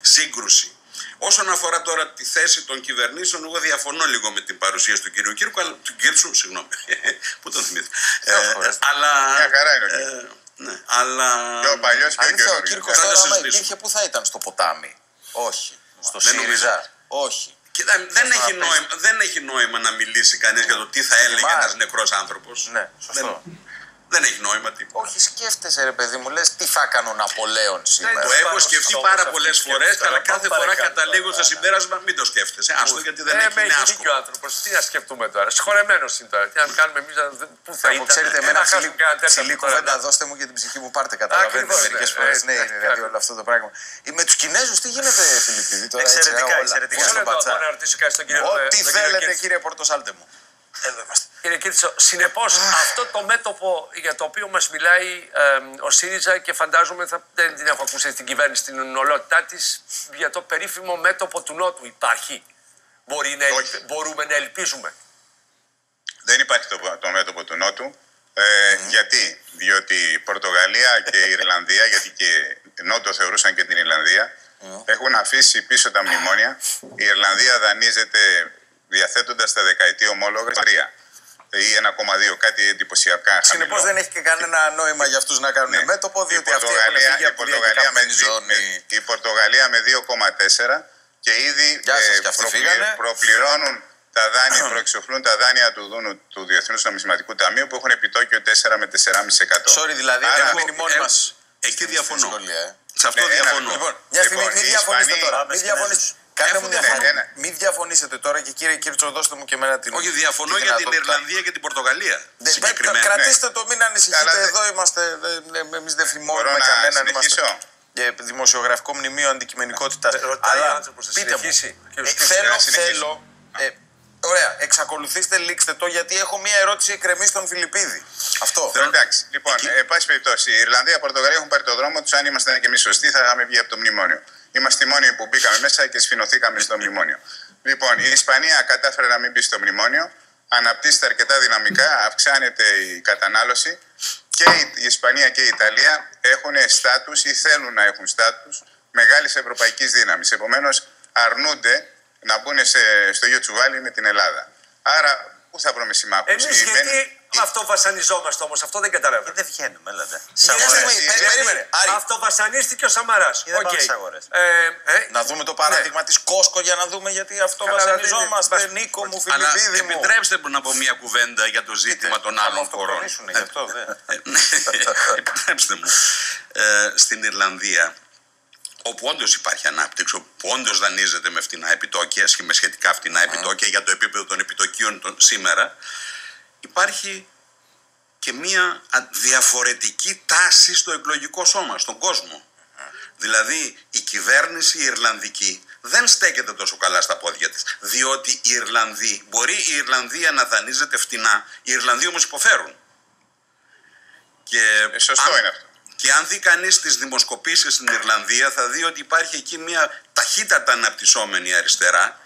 σύγκρουση. Όσον αφορά τώρα τη θέση των κυβερνήσεων, εγώ διαφωνώ λίγο με την παρουσίαση του κυρίου Κύρκου, αλλά του Κίρτσου, συγγνώμη, που τον θυμήθηκα. Αλλά. Μια χαρά είναι ο Κύρκος. Ναι, αλλά. Και ο παλιός και ο καινούριος. Ο Κύρκος τώρα, άμα υπήρχε, πού θα ήταν, στο ποτάμι? Όχι. Στο ΣΥΡΙΖΑ? Όχι. Δεν έχει νόημα να μιλήσει κανείς για το τι θα έλεγε ένας νεκρός άνθρωπος. Ναι, σωστό. Δεν έχει νόημα τίποτα. Όχι, σκέφτεσαι, ρε παιδί μου, λες τι θα έκανε ο Ναπολέον σήμερα. Το έχω σκεφτεί πάρα πολλές φορές, αλλά κάθε φορά καταλήγω στο συμπέρασμα μην το σκέφτεσαι. Άστο, γιατί δεν έχει νέα άσκοπο. Ο άνθρωπος, τι να σκεφτούμε τώρα. Συγχωρεμένος είναι τώρα. Τι να κάνουμε εμείς, πού θα ήταν. Ξέρετε, εμένα ψηλή κουβέντα, δώστε μου για την ψυχή μου, πάρτε. Καταλαβαίνετε μερικές φορές. Ναι, είναι δηλαδή όλο αυτό το πράγμα. Με τους Κινέζους τι γίνεται, Φιλιππίδη, τώρα? Εξαιρετικά. Ό,τι θέλετε, κύριε Πορτοσάλτε μου. Εδώ είμαστε. Κύριε Κίρτσο, συνεπώς αυτό το μέτωπο για το οποίο μας μιλάει ο ΣΥΡΙΖΑ και φαντάζομαι δεν την έχω ακούσει στην κυβέρνηση στην ολότητά της, για το περίφημο μέτωπο του Νότου υπάρχει. Μπορούμε να ελπίζουμε. Δεν υπάρχει το μέτωπο του Νότου. Γιατί? Διότι η Πορτογαλία και η Ιρλανδία, γιατί και Νότο θεωρούσαν και την Ιρλανδία, έχουν αφήσει πίσω τα μνημόνια. Η Ιρλανδία δανείζεται διαθέτοντας τα δεκαετή ομόλογα 3 ή 1,2, κάτι εντυπωσιακά χαμηλό. Συνεπώς δεν έχει και κανένα νόημα για αυτούς να κάνουν μέτωπο, διότι αυτοί έχουν φύγει από τη διακεκαμένη ζώνη. Η Πορτογαλία με 2,4 και ήδη προπληρώνουν τα δάνεια, προεξοφλούν τα δάνεια του Διεθνούς Νομισματικού Ταμείου που έχουν επιτόκιο 4 με 4,5%. Sorry, δηλαδή έχουμε μείνει μόνοι μας. Εκεί διαφωνώ. Σε αυτό διαφωνώ. Λοιπόν, μια στιγμή, μην διαφωνήσετε τώρα. Μην διαφωνήσετε τώρα και κύριε Κίρτσο, δώστε μου και εμένα την. Όχι, διαφωνώ για την Ιρλανδία και την Πορτογαλία. Κρατήστε το, μην ανησυχείτε. Εδώ είμαστε. Εμείς δεν φημώνουμε κανέναν. Είμαστε δημοσιογραφικό μνημείο αντικειμενικότητας. Αλλά πείτε μου, θέλω. Ωραία, εξακολουθήστε, λήξτε το, γιατί έχω μία ερώτηση εκκρεμή στον Φιλιππίδη. Αυτό. Εντάξει. Λοιπόν, εν πάση περιπτώσει, η Ιρλανδία και η Πορτογαλία έχουν πάρει το δρόμο του. Αν ήμασταν και εμείς σωστοί, θα είχαμε βγει από το μνημόνιο. Είμαστε οι μόνοι που μπήκαμε μέσα και σφινωθήκαμε στο μνημόνιο. Λοιπόν, η Ισπανία κατάφερε να μην μπει στο μνημόνιο. Αναπτύσσεται αρκετά δυναμικά, αυξάνεται η κατανάλωση. Και η Ισπανία και η Ιταλία έχουν στάτους ή θέλουν να έχουν στάτους μεγάλης ευρωπαϊκής δύναμης. Επομένως, αρνούνται να μπουν στο ίδιο τσουβάλι με την Ελλάδα. Άρα, πού θα βρούμε συμμάχους? Εμείς γιατί αυτοβασανιζόμαστε όμως, αυτό δεν καταλαβαίνω. Δεν βγαίνουμε, έλατε. Αυτοβασανίστηκε ο Σαμαράς. Να δούμε το παράδειγμα της Κόσκο για να δούμε γιατί αυτοβασανιζόμαστε. Νίκο μου, Φιλιππίδη μου. Επιτρέψτε μου να πω μια κουβέντα για το ζήτημα των άλλων χωρών. Επιτρέψτε μου. Στην Ιρλανδία, όπου όντως υπάρχει ανάπτυξη, όπου όντως δανείζεται με φτηνά επιτόκια, με σχετικά φτηνά επιτόκια για το επίπεδο των επιτοκίων σήμερα, υπάρχει και μία διαφορετική τάση στο εκλογικό σώμα, στον κόσμο. Δηλαδή η κυβέρνηση η Ιρλανδική δεν στέκεται τόσο καλά στα πόδια της, διότι οι Ιρλανδοί, μπορεί η Ιρλανδία να δανείζεται φτηνά, οι Ιρλανδοί όμως υποφέρουν. Σωστό είναι αυτό. Και αν δει κανείς τις δημοσκοπήσεις στην Ιρλανδία, θα δει ότι υπάρχει εκεί μια ταχύτατα αναπτυσσόμενη αριστερά.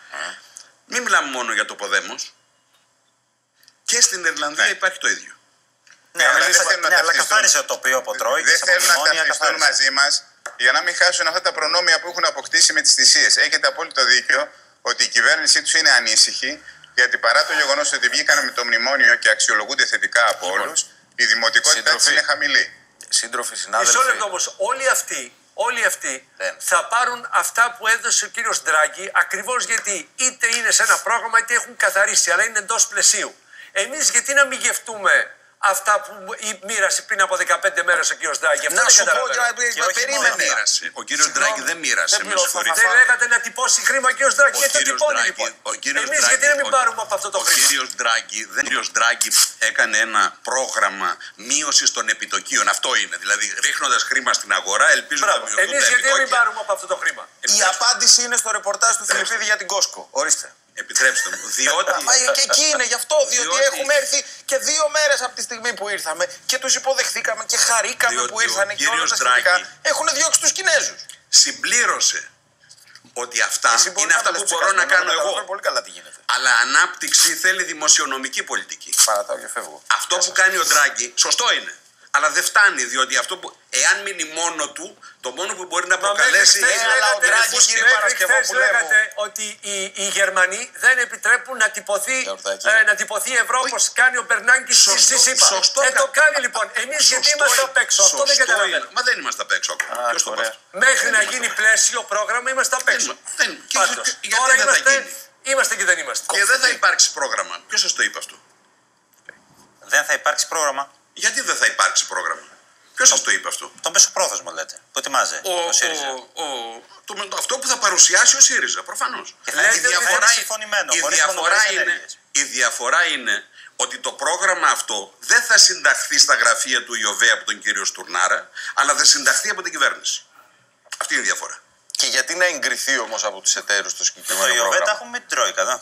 Μην μιλάμε μόνο για το Ποδέμος. Και στην Ιρλανδία υπάρχει το ίδιο. Ναι, αλλά καθάρισε το τοπίο από Τρόικες. Δεν θέλουν να ταυτιστούν μαζί μας για να μην χάσουν αυτά τα προνόμια που έχουν αποκτήσει με τις θυσίες. Έχετε απόλυτο δίκιο ότι η κυβέρνησή τους είναι ανήσυχη, γιατί παρά το γεγονός ότι βγήκαν με το μνημόνιο και αξιολογούνται θετικά από όλους, η δημοτικότητά της είναι χαμηλή. Σύντροφοι, συνάδελφοι. Μισό λεπτό όμως, όλοι αυτοί θα πάρουν αυτά που έδωσε ο κύριος Ντράγκη, ακριβώς γιατί είτε είναι σε ένα πρόγραμμα είτε έχουν καθαρίσει, αλλά είναι εντός πλαισίου. Εμείς γιατί να μην γευτούμε αυτά που μοίρασε πριν από 15 μέρες ο κύριος Ντράγκη? Να σου πω, περίμενε. Ο κύριος Ντράγκη δεν μοίρασε. Δεν λέγατε να τυπώσει χρήμα ο κύριος Ντράγκη? Γιατί το τυπώνει λοιπόν? Εμείς γιατί να μην πάρουμε από αυτό το χρήμα? Ο κύριος Ντράγκη έκανε ένα πρόγραμμα μείωσης των επιτοκίων. Αυτό είναι. Δηλαδή ρίχνοντας χρήμα στην αγορά, ελπίζω να μειωθούν τα επιτόκια. Εμείς γιατί να μην πάρουμε από αυτό το χρήμα? Η απάντηση είναι στο ρεπορτάζ του Φιλιππίδη για την Κόσκο. Ορίστε. Επιτρέψτε μου, διότι. Και εκεί είναι γι' αυτό, διότι έχουμε έρθει και 2 μέρες από τη στιγμή που ήρθαμε και τους υποδεχθήκαμε και χαρήκαμε που ήρθαν και όλα τα σχετικά. Έχουν διώξει τους Κινέζους. Συμπλήρωσε ότι αυτά είναι αυτά που μπορώ να κάνω εγώ. Πολύ καλά τι γίνεται. Αλλά ανάπτυξη θέλει δημοσιονομική πολιτική. Παρατάω και φεύγω. Αυτό που κάνει ο Ντράγκη, σωστό είναι. Αλλά δεν φτάνει, διότι αυτό που, εάν μείνει μόνο του, το μόνο που μπορεί να προκαλέσει είναι χθες λέγατε ότι οι Γερμανοί δεν επιτρέπουν να τυπωθεί ευρώ όπως κάνει ο Μπερνάγκη στη ΣΥΠΑ. Το κάνει λοιπόν. Εμείς γιατί είμαστε απ' έξω. Αυτό δεν καταλαβαίνω. Μα δεν είμαστε απ' έξω ακόμα. Ποιος το πει αυτό? Μέχρι να γίνει πλαίσιο πρόγραμμα είμαστε απ' έξω. Γιατί δεν θα γίνει? Είμαστε και δεν είμαστε. Και δεν θα υπάρξει πρόγραμμα. Ποιος σας το είπε αυτό? Δεν θα υπάρξει πρόγραμμα. Γιατί δεν θα υπάρξει πρόγραμμα? Ποιος σας το είπε αυτό? Το μεσοπρόθεσμο λέτε. Που ετοιμάζει ο ΣΥΡΙΖΑ. Αυτό που θα παρουσιάσει ο ΣΥΡΙΖΑ, προφανώς. Η διαφορά είναι ότι το πρόγραμμα αυτό δεν θα συνταχθεί στα γραφεία του ΙΟΒΕ από τον κύριο Στουρνάρα, αλλά θα συνταχθεί από την κυβέρνηση. Αυτή είναι η διαφορά. Και γιατί να εγκριθεί όμως από τους εταίρους το συγκεκριμένο πρόγραμμα? Το ΙΟΒΕ τα έχουμε με την Τρόικα.